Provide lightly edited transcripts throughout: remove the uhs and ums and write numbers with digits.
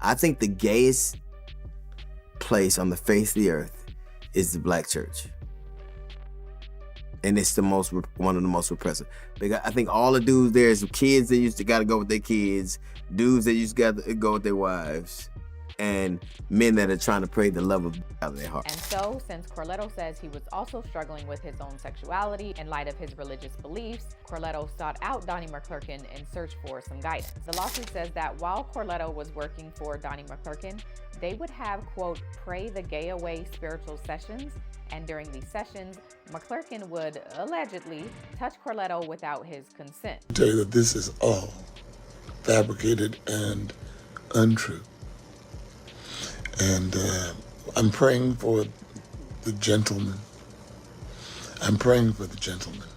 I think the gayest place on the face of the earth is the black church. And it's one of the most repressive. Because I think all the dudes there is kids that used to gotta go with their kids, dudes that used to gotta go with their wives, and men that are trying to pray the love of out of their heart. And so, since Corletto says he was also struggling with his own sexuality in light of his religious beliefs, Corletto sought out Donnie McClurkin in search for some guidance. The lawsuit says that while Corletto was working for Donnie McClurkin, they would have, quote, pray the gay away spiritual sessions, and during these sessions, McClurkin would allegedly touch Corletto without his consent. I tell you that this is all fabricated and untrue. And I'm praying for the gentleman. I'm praying for the gentleman.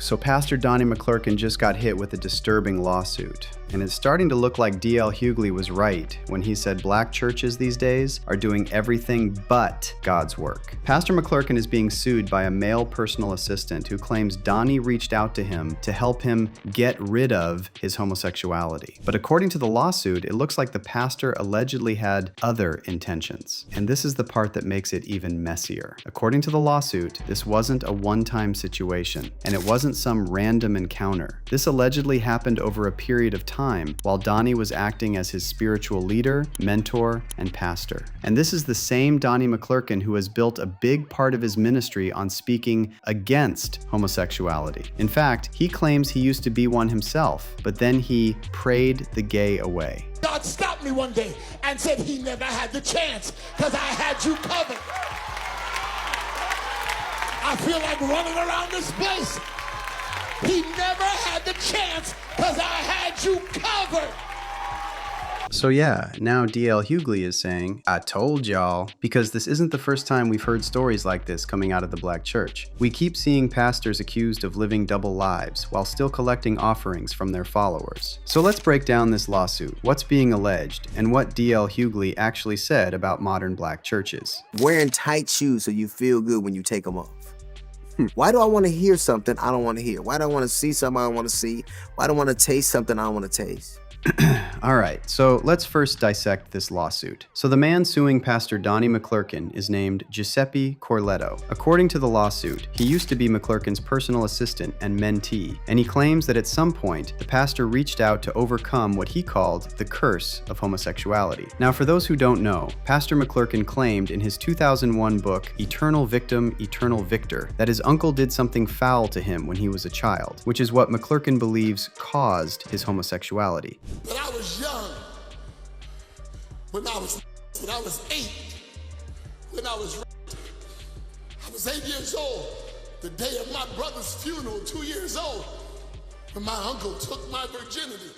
So Pastor Donnie McClurkin just got hit with a disturbing lawsuit. And it's starting to look like DL Hughley was right when he said black churches these days are doing everything but God's work. Pastor McClurkin is being sued by a male personal assistant who claims Donnie reached out to him to help him get rid of his homosexuality. But according to the lawsuit, it looks like the pastor allegedly had other intentions. And this is the part that makes it even messier. According to the lawsuit, this wasn't a one-time situation, and it wasn't some random encounter. This allegedly happened over a period of time while Donnie was acting as his spiritual leader, mentor, and pastor. And this is the same Donnie McClurkin who has built a big part of his ministry on speaking against homosexuality. In fact, he claims he used to be one himself, but then he prayed the gay away. God stopped me one day and said he never had the chance because I had you covered. I feel like running around this place. He never had the chance because I had you covered. So yeah, now DL Hughley is saying, I told y'all, because this isn't the first time we've heard stories like this coming out of the black church. We keep seeing pastors accused of living double lives while still collecting offerings from their followers. So let's break down this lawsuit, what's being alleged, and what DL Hughley actually said about modern black churches. Wearing tight shoes so you feel good when you take them off. Why do I want to hear something I don't want to hear? Why do I want to see something I don't want to see? Why do I want to taste something I don't want to taste? All right, so let's first dissect this lawsuit. So the man suing Pastor Donnie McClurkin is named Giuseppe Corletto. According to the lawsuit, he used to be McClurkin's personal assistant and mentee, and he claims that at some point, the pastor reached out to overcome what he called the curse of homosexuality. Now, for those who don't know, Pastor McClurkin claimed in his 2001 book, Eternal Victim, Eternal Victor, that his uncle did something foul to him when he was a child, which is what McClurkin believes caused his homosexuality. When I was young, when I was 8, when I was 8 years old, the day of my brother's funeral, 2 years old, when my uncle took my virginity.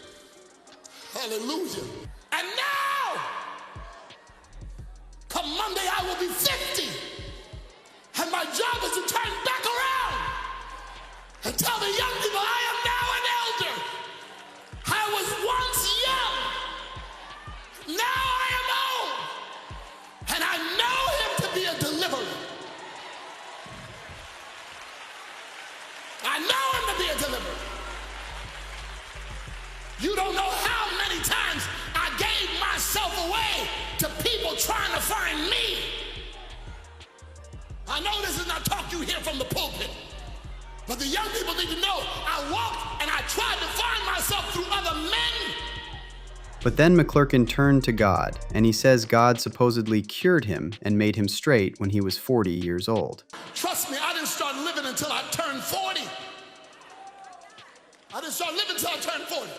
Hallelujah. And now, come Monday, I will be 50. And my job is to turn back around and tell the young people I am now an elder. I was once young, now I am old, and I know him to be a deliverer. I know him to be a deliverer. You don't know how many times I gave myself away to people trying to find me. I know this is not talk you hear from the pulpit. But the young people need to know I walked and I tried to find myself through other men. But then McClurkin turned to God, and he says God supposedly cured him and made him straight when he was 40 years old. Trust me, I didn't start living until I turned 40. I didn't start living until I turned 40.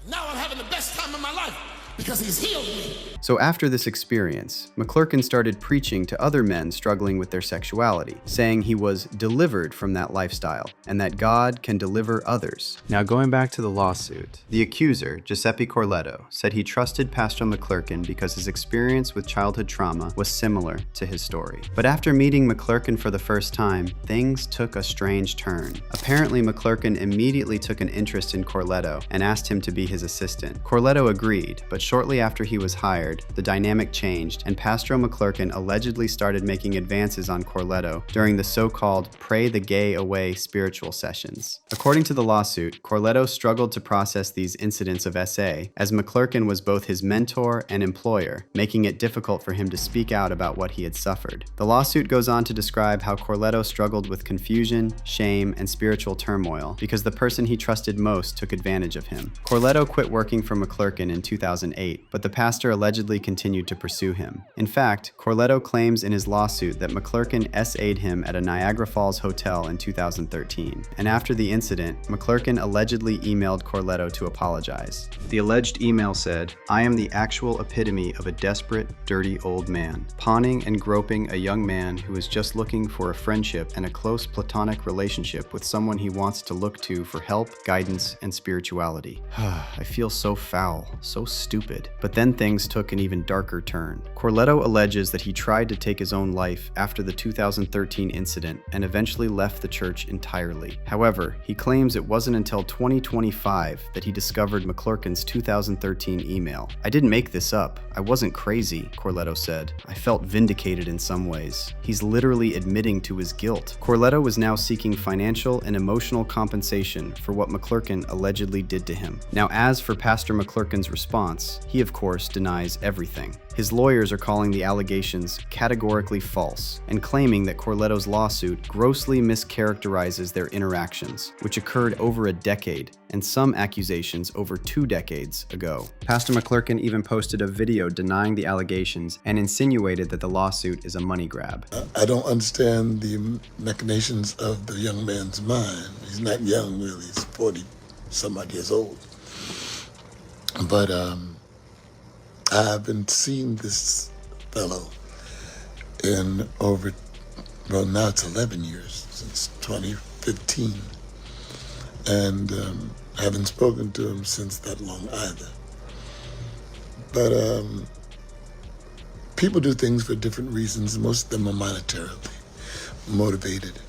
Now I'm having the best time of my life because he's healed me. So after this experience, McClurkin started preaching to other men struggling with their sexuality, saying he was delivered from that lifestyle and that God can deliver others. Now going back to the lawsuit, the accuser, Giuseppe Corletto, said he trusted Pastor McClurkin because his experience with childhood trauma was similar to his story. But after meeting McClurkin for the first time, things took a strange turn. Apparently, McClurkin immediately took an interest in Corletto and asked him to be his assistant. Corletto agreed, but shortly after he was hired, the dynamic changed, and Pastor McClurkin allegedly started making advances on Corletto during the so-called Pray the Gay Away spiritual sessions. According to the lawsuit, Corletto struggled to process these incidents of SA, as McClurkin was both his mentor and employer, making it difficult for him to speak out about what he had suffered. The lawsuit goes on to describe how Corletto struggled with confusion, shame, and spiritual turmoil because the person he trusted most took advantage of him. Corletto quit working for McClurkin in 2008, but the pastor allegedly continued to pursue him. In fact, Corletto claims in his lawsuit that McClurkin SA'd him at a Niagara Falls hotel in 2013, and after the incident, McClurkin allegedly emailed Corletto to apologize. The alleged email said, "I am the actual epitome of a desperate, dirty old man, pawning and groping a young man who is just looking for a friendship and a close platonic relationship with someone he wants to look to for help, guidance, and spirituality." I feel so foul, so stupid. But then things took an even darker turn. Corletto alleges that he tried to take his own life after the 2013 incident and eventually left the church entirely. However, he claims it wasn't until 2025 that he discovered McClurkin's 2013 email. "I didn't make this up. I wasn't crazy," Corletto said. "I felt vindicated in some ways." He's literally admitting to his guilt. Corletto was now seeking financial and emotional compensation for what McClurkin allegedly did to him. Now, as for Pastor McClurkin's response, he of course denies everything. His lawyers are calling the allegations categorically false and claiming that Corletto's lawsuit grossly mischaracterizes their interactions, which occurred over a decade, and some accusations over 2 decades ago. Pastor McClurkin even posted a video denying the allegations and insinuated that the lawsuit is a money grab. I don't understand the machinations of the young man's mind. He's not young, really. He's 40-some-odd years old. But I haven't seen this fellow in now it's 11 years, since 2015. And I haven't spoken to him since that long either. But people do things for different reasons. Most of them are monetarily motivated.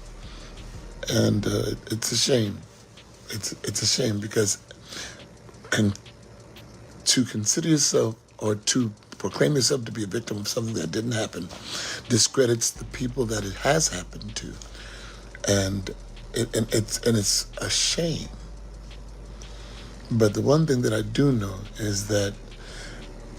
And it's a shame. It's a shame because to consider yourself or to proclaim yourself to be a victim of something that didn't happen discredits the people that it has happened to, and it's a shame. But the one thing that I do know is that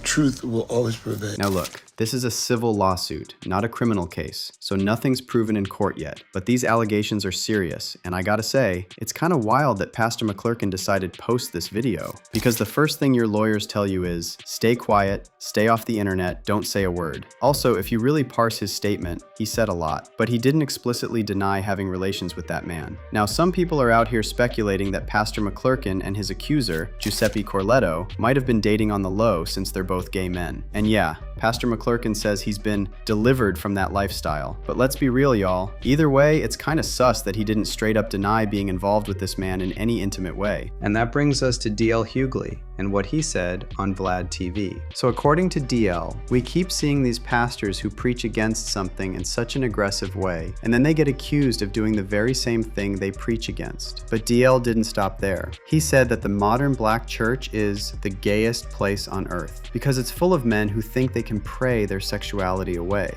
truth will always prevail. Now look, this is a civil lawsuit, not a criminal case, so nothing's proven in court yet. But these allegations are serious, and I gotta say, it's kind of wild that Pastor McClurkin decided to post this video, because the first thing your lawyers tell you is, stay quiet, stay off the internet, don't say a word. Also, if you really parse his statement, he said a lot, but he didn't explicitly deny having relations with that man. Now, some people are out here speculating that Pastor McClurkin and his accuser, Giuseppe Corletto, might have been dating on the low since they're both gay men. And yeah, Pastor McClurkin says he's been delivered from that lifestyle. But let's be real, y'all. Either way, it's kind of sus that he didn't straight up deny being involved with this man in any intimate way. And that brings us to DL Hughley and what he said on Vlad TV. So according to DL, we keep seeing these pastors who preach against something in such an aggressive way, and then they get accused of doing the very same thing they preach against. But DL didn't stop there. He said that the modern black church is the gayest place on earth because it's full of men who think they can pray their sexuality away.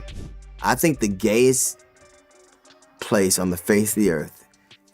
I think the gayest place on the face of the earth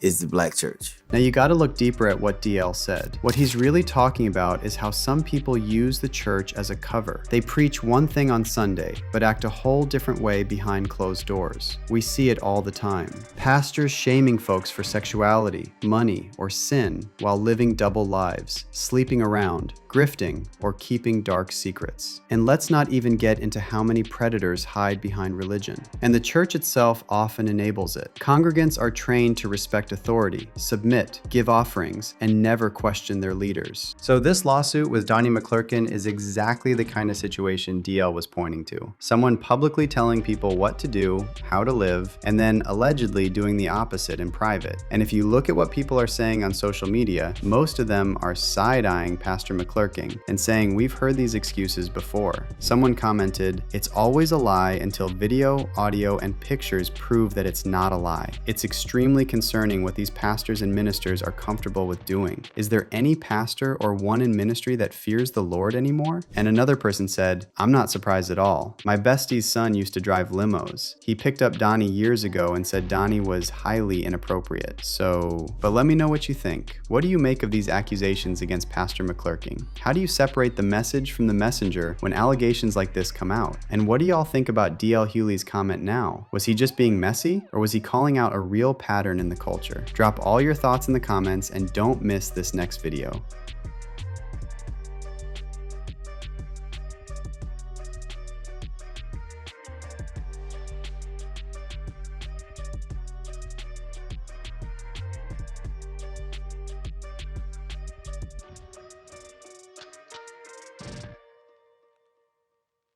is the black church. Now you gotta look deeper at what DL said. What he's really talking about is how some people use the church as a cover. They preach one thing on Sunday, but act a whole different way behind closed doors. We see it all the time. Pastors shaming folks for sexuality, money, or sin while living double lives, sleeping around, grifting, or keeping dark secrets. And let's not even get into how many predators hide behind religion. And the church itself often enables it. Congregants are trained to respect authority, submit, give offerings, and never question their leaders. So this lawsuit with Donnie McClurkin is exactly the kind of situation DL was pointing to. Someone publicly telling people what to do, how to live, and then allegedly doing the opposite in private. And if you look at what people are saying on social media, most of them are side-eyeing Pastor McClurkin and saying, we've heard these excuses before. Someone commented, it's always a lie until video, audio, and pictures prove that it's not a lie. It's extremely concerning what these pastors and ministers ministers are comfortable with doing. Is there any pastor or one in ministry that fears the Lord anymore? And another person said, I'm not surprised at all. My bestie's son used to drive limos. He picked up Donnie years ago and said Donnie was highly inappropriate. But let me know what you think. What do you make of these accusations against Pastor McClurkin? How do you separate the message from the messenger when allegations like this come out? And what do y'all think about DL Hughley's comment now? Was he just being messy, or was he calling out a real pattern in the culture? Drop all your thoughts in the comments and don't miss this next video.